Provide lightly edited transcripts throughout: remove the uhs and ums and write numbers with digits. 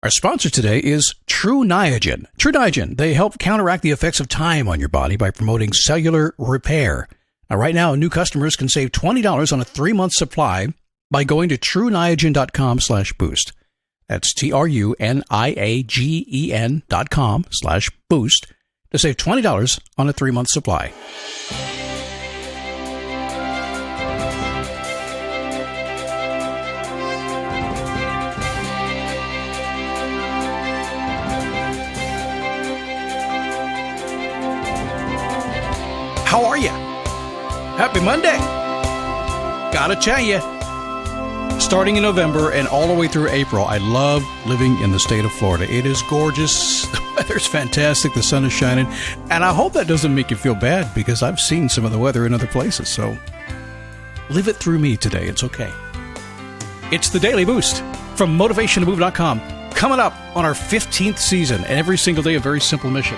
Our sponsor today is True Niagen. True Niagen, they help counteract the effects of time on your body by promoting cellular repair. Now, right now, new customers can save $20 on a 3-month supply by going to TrueNiagen.com/boost. That's TrueNiagen.com/boost to save $20 on a 3-month supply. How are you? Happy Monday. Gotta tell you, starting in November and all the way through April, I love living in the state of Florida. It is gorgeous. The weather's fantastic. The sun is shining. And I hope that doesn't make you feel bad because I've seen some of the weather in other places. So live it through me today. It's okay. It's the Daily Boost from MotivationToMove.com. Coming up on our 15th season, and every single day a very simple mission.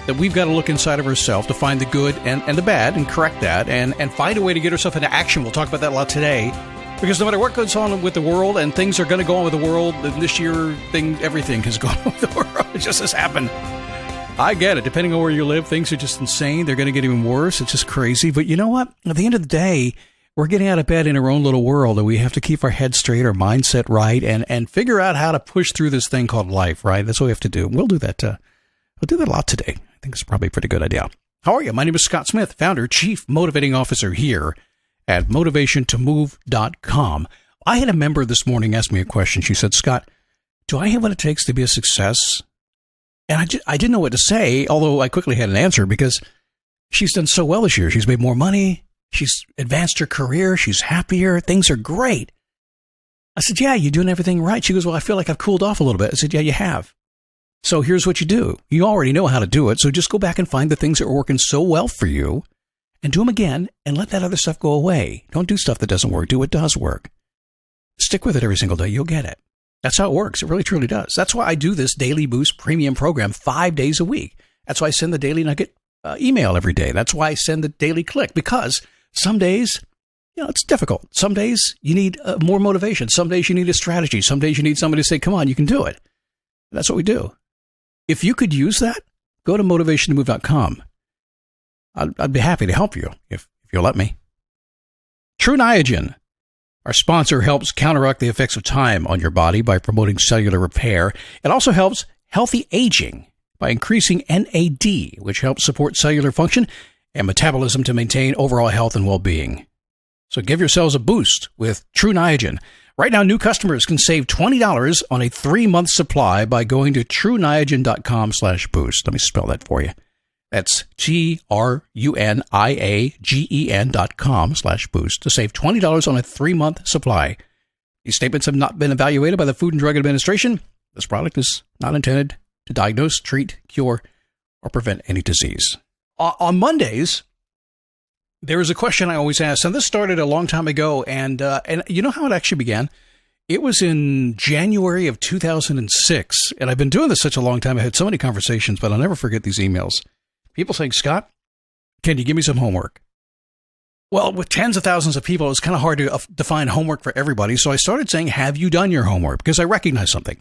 That we've got to look inside of ourselves to find the good and the bad and correct that and find a way to get ourselves into action. We'll talk about that a lot today because no matter what goes on with the world and things are going to go on with the world, this year everything has gone on with the world. It just has happened. I get it. Depending on where you live, things are just insane. They're going to get even worse. It's just crazy. But you know what? At the end of the day, we're getting out of bed in our own little world and we have to keep our head straight, our mindset right, and figure out how to push through this thing called life, right? That's what we have to do. We'll do that. We'll do that a lot today. I think it's probably a pretty good idea. How are you? My name is Scott Smith, founder, chief motivating officer here at motivationtomove.com. I had a member this morning ask me a question. She said, Scott, do I have what it takes to be a success? And I didn't know what to say, although I quickly had an answer because she's done so well this year. She's made more money. She's advanced her career. She's happier. Things are great. I said, yeah, you're doing everything right. She goes, well, I feel like I've cooled off a little bit. I said, yeah, you have. So here's what you do. You already know how to do it. So just go back and find the things that are working so well for you and do them again and let that other stuff go away. Don't do stuff that doesn't work. Do what does work. Stick with it every single day. You'll get it. That's how it works. It really, truly does. That's why I do this Daily Boost premium program 5 days a week. That's why I send the Daily Nugget email every day. That's why I send the Daily Click because some days, it's difficult. Some days you need more motivation. Some days you need a strategy. Some days you need somebody to say, come on, you can do it. That's what we do. If you could use that, go to motivationtomove.com. I'd be happy to help you if you'll let me. True Niagen, our sponsor, helps counteract the effects of time on your body by promoting cellular repair. It also helps healthy aging by increasing NAD, which helps support cellular function and metabolism to maintain overall health and well-being. So give yourselves a boost with True Niagen. Right now, new customers can save $20 on a 3-month supply by going to TrueNiagen.com/boost. Let me spell that for you. That's TrueNiagen.com/boost to save $20 on a 3-month supply. These statements have not been evaluated by the Food and Drug Administration. This product is not intended to diagnose, treat, cure, or prevent any disease. On Mondays, there is a question I always ask, and this started a long time ago, and you know how it actually began? It was in January of 2006, and I've been doing this such a long time. I had so many conversations, but I'll never forget these emails. People saying, Scott, can you give me some homework? Well, with tens of thousands of people, it's kind of hard to define homework for everybody, so I started saying, have you done your homework? Because I recognize something.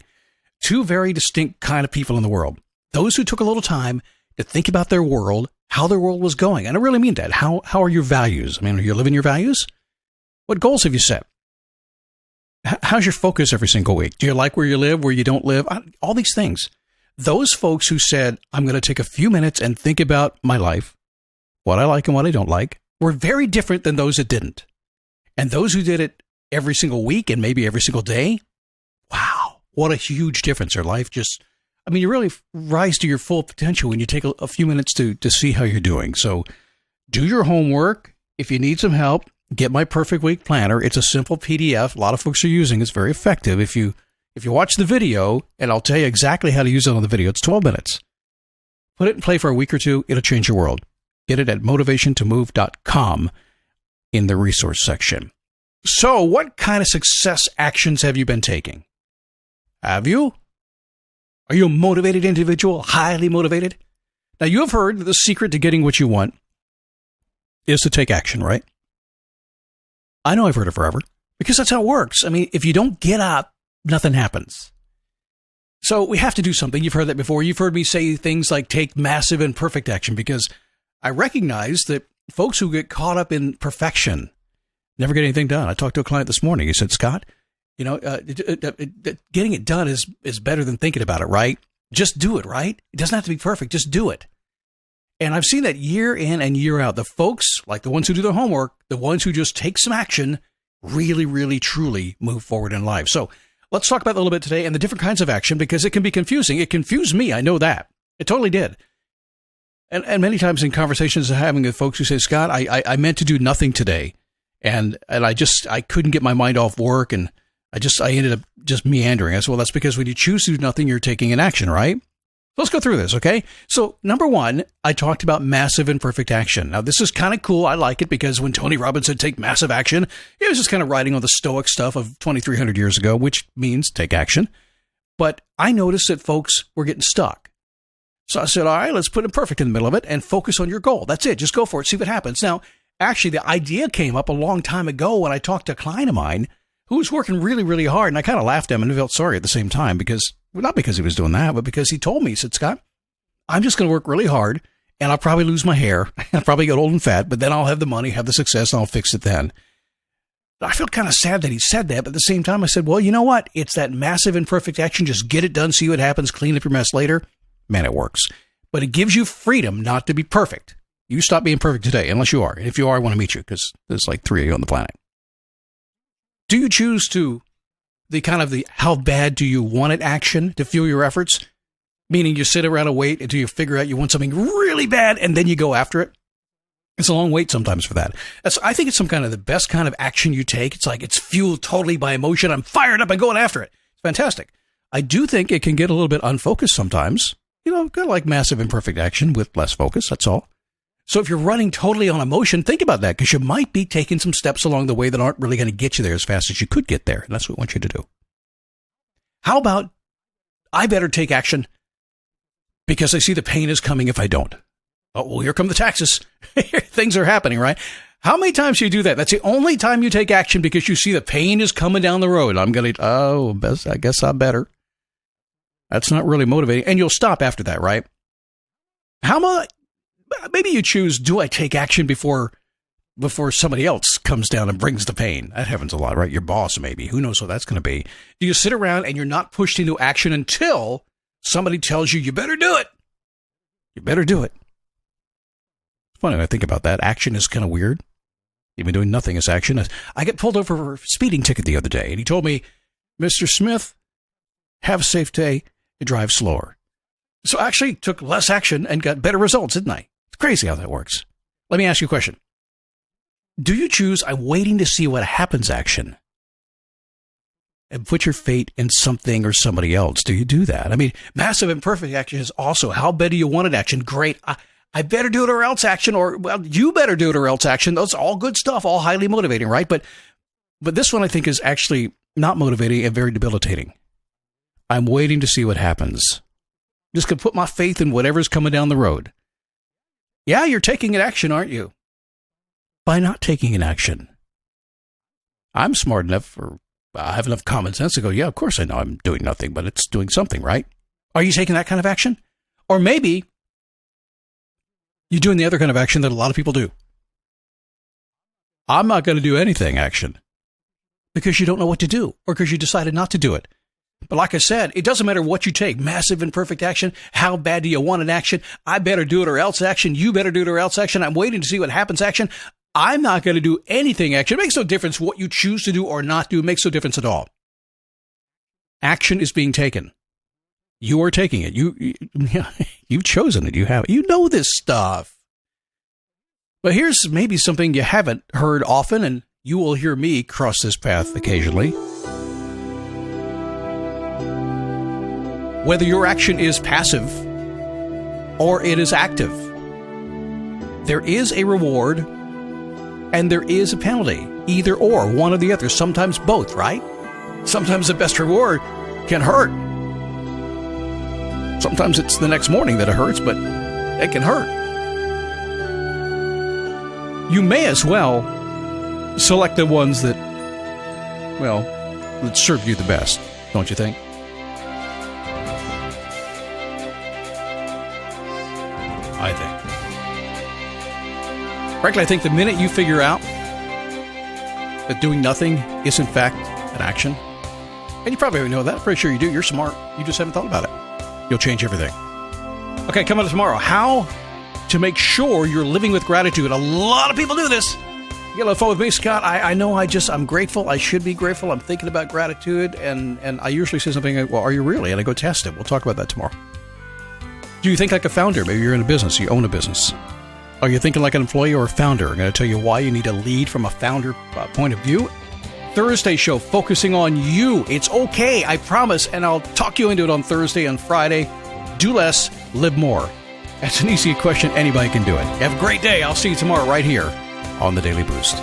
Two very distinct kind of people in the world. Those who took a little time to think about their world, how their world was going. And I really mean that. How are your values? I mean, are you living your values? What goals have you set? How's your focus every single week? Do you like where you live, where you don't live? All these things. Those folks who said, I'm going to take a few minutes and think about my life, what I like and what I don't like, were very different than those that didn't. And those who did it every single week and maybe every single day, wow, what a huge difference. Their life just, you really rise to your full potential when you take a few minutes to see how you're doing. So do your homework. If you need some help, get my Perfect Week Planner. It's a simple PDF. A lot of folks are using it. It's very effective. If you watch the video, and I'll tell you exactly how to use it on the video, it's 12 minutes. Put it in play for a week or two. It'll change your world. Get it at motivationtomove.com in the resource section. So what kind of success actions have you been taking? Have you? Are you a motivated individual, highly motivated? Now, you have heard that the secret to getting what you want is to take action, right? I know I've heard it forever because that's how it works. If you don't get up, nothing happens. So we have to do something. You've heard that before. You've heard me say things like take massive and perfect action, because I recognize that folks who get caught up in perfection never get anything done. I talked to a client this morning. He said, Scott, getting it done is better than thinking about it, right? Just do it, right? It doesn't have to be perfect. Just do it. And I've seen that year in and year out. The folks, like the ones who do their homework, the ones who just take some action, really, really, truly move forward in life. So let's talk about that a little bit today and the different kinds of action, because it can be confusing. It confused me. I know that. It totally did. And many times in conversations I'm having with folks who say, Scott, I meant to do nothing today. And I couldn't get my mind off work, and I ended up just meandering. I said, well, that's because when you choose to do nothing, you're taking an action, right? Let's go through this, okay? So number one, I talked about massive and perfect action. Now, this is kind of cool. I like it because when Tony Robbins said take massive action, he was just kind of riding on the Stoic stuff of 2,300 years ago, which means take action. But I noticed that folks were getting stuck. So I said, all right, let's put imperfect in the middle of it and focus on your goal. That's it. Just go for it. See what happens. Now, actually, the idea came up a long time ago when I talked to a client of mine who was working really, really hard. And I kind of laughed at him and felt sorry at the same time, because, well, not because he was doing that, but because he told me, he said, Scott, I'm just going to work really hard, and I'll probably lose my hair. I'll probably get old and fat, but then I'll have the money, have the success, and I'll fix it then. I felt kind of sad that he said that, but at the same time, I said, well, you know what? It's that massive imperfect action. Just get it done, see what happens, clean up your mess later. Man, it works. But it gives you freedom not to be perfect. You stop being perfect today, unless you are. And if you are, I want to meet you, because there's like 3 of you on the planet. Do you choose to the how bad do you want it action to fuel your efforts? Meaning you sit around and wait until you figure out you want something really bad and then you go after it? It's a long wait sometimes for that. I think it's some kind of the best kind of action you take. It's like it's fueled totally by emotion. I'm fired up and going after it. It's fantastic. I do think it can get a little bit unfocused sometimes. Kind of like massive imperfect action with less focus. That's all. So if you're running totally on emotion, think about that, because you might be taking some steps along the way that aren't really going to get you there as fast as you could get there. And that's what we want you to do. How about I better take action because I see the pain is coming if I don't? Oh, well, here come the taxes. Things are happening, right? How many times do you do that? That's the only time you take action because you see the pain is coming down the road. I guess I better. That's not really motivating. And you'll stop after that, right? Maybe you choose, do I take action before somebody else comes down and brings the pain? That happens a lot, right? Your boss, maybe. Who knows what that's going to be? Do you sit around and you're not pushed into action until somebody tells you, you better do it? You better do it. It's funny when I think about that. Action is kind of weird. Even doing nothing is action. I got pulled over for a speeding ticket the other day, and he told me, Mr. Smith, have a safe day. Drive slower. So I actually took less action and got better results, didn't I? It's crazy how that works. Let me ask you a question. Do you choose I'm waiting to see what happens action and put your fate in something or somebody else? Do you do that? I mean, massive imperfect action is also how bad do you want it action? Great. I better do it or else action, or, well, you better do it or else action. That's all good stuff, all highly motivating, right? But this one I think is actually not motivating and very debilitating. I'm waiting to see what happens. Just going to put my faith in whatever's coming down the road. Yeah, you're taking an action, aren't you? By not taking an action. I'm smart enough, or I have enough common sense to go, yeah, of course I know I'm doing nothing, but it's doing something, right? Are you taking that kind of action? Or maybe you're doing the other kind of action that a lot of people do. I'm not going to do anything action because you don't know what to do or because you decided not to do it. But like I said, it doesn't matter what you take, massive and perfect action. How bad do you want an action? I better do it or else action. You better do it or else action. I'm waiting to see what happens action. I'm not going to do anything action. It makes no difference what you choose to do or not do. It makes no difference at all. Action is being taken. You are taking it. You've chosen it. You know this stuff. But here's maybe something you haven't heard often, and you will hear me cross this path occasionally. Whether your action is passive or it is active, there is a reward and there is a penalty. Either or, one or the other, sometimes both, right? Sometimes the best reward can hurt. Sometimes it's the next morning that it hurts, but it can hurt. You may as well select the ones that serve you the best, don't you think? I think. Frankly, I think the minute you figure out that doing nothing is in fact an action, and you probably know that, pretty sure you do, you're smart, you just haven't thought about it, you'll change everything. Okay, coming up tomorrow, how to make sure you're living with gratitude. A lot of people do this. You get on the phone with me, Scott. I know I'm grateful. I should be grateful. I'm thinking about gratitude. And I usually say something like, well, are you really? And I go test it. We'll talk about that tomorrow. Do you think like a founder? Maybe you're in a business. You own a business. Are you thinking like an employee or a founder? I'm going to tell you why you need to lead from a founder point of view. Thursday show, focusing on you. It's okay, I promise. And I'll talk you into it on Thursday and Friday. Do less, live more. That's an easy question. Anybody can do it. Have a great day. I'll see you tomorrow right here on the Daily Boost.